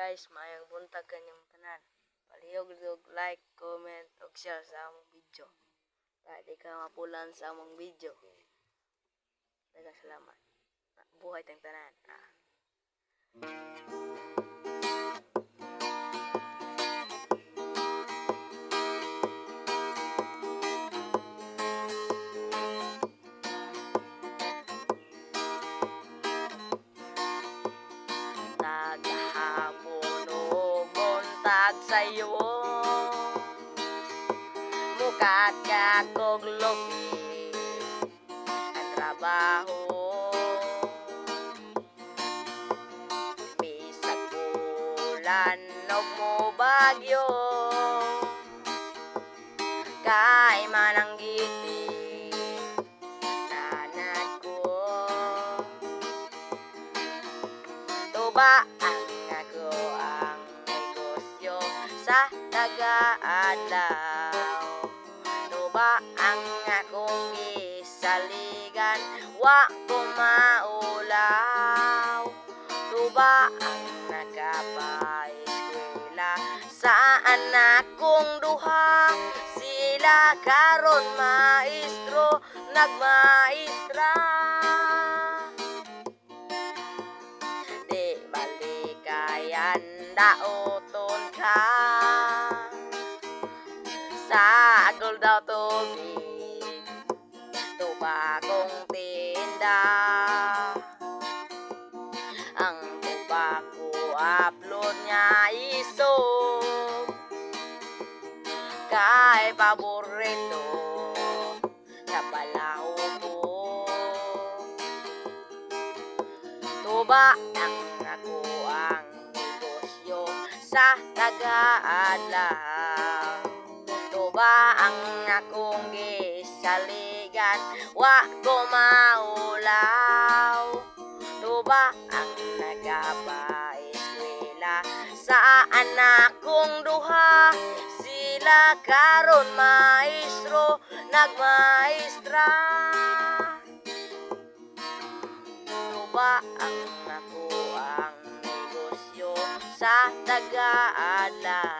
guys, maayong buntag kanyang tanan. Palihog-lihog like, comment, ug share sa among video. Di ka mapulan sa among video. Daghang salamat. Buhay tayong tanan. Naghapon o buntag sa'yo, mukat ka kog lupi ang trabaho. Bisag bulan og mo bagyo, kay mananggiti nanad ko. Tuba ang ako ang negosyo sa taga-adlaw. Tuba ang akong gisaligan, wa ko maulaw. Tuba ang nagapa-eskwela sa anak kong duha. Sila karon maestro, nagmaestra. Di malikayan daoton ka, sa agol daw tubig, tuba kong tinda. Ang tuba ko upload niya isog, kay paborito sa balaho ko. Tuba ang ako ang negosyo sa taga-adlaw. Tuba ang akong gisaligan, wa ko maulaw. Tuba ang nagapa-eskwela sa anak kong duha. Sila karon maestro, nagmaestra. Tuba ang ako ang negosyo sa taga-adlaw.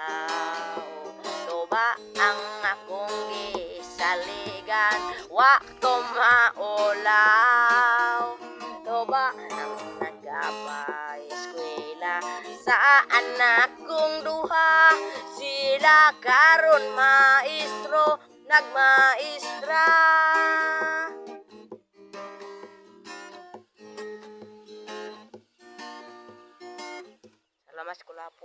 Tuba ang akong gisaligan, wa ko maulaw. Tuba ang nagapa-eskwela sa anak kong duha. Sila karon maestro, nagmaestra. Salamat, Kulapo.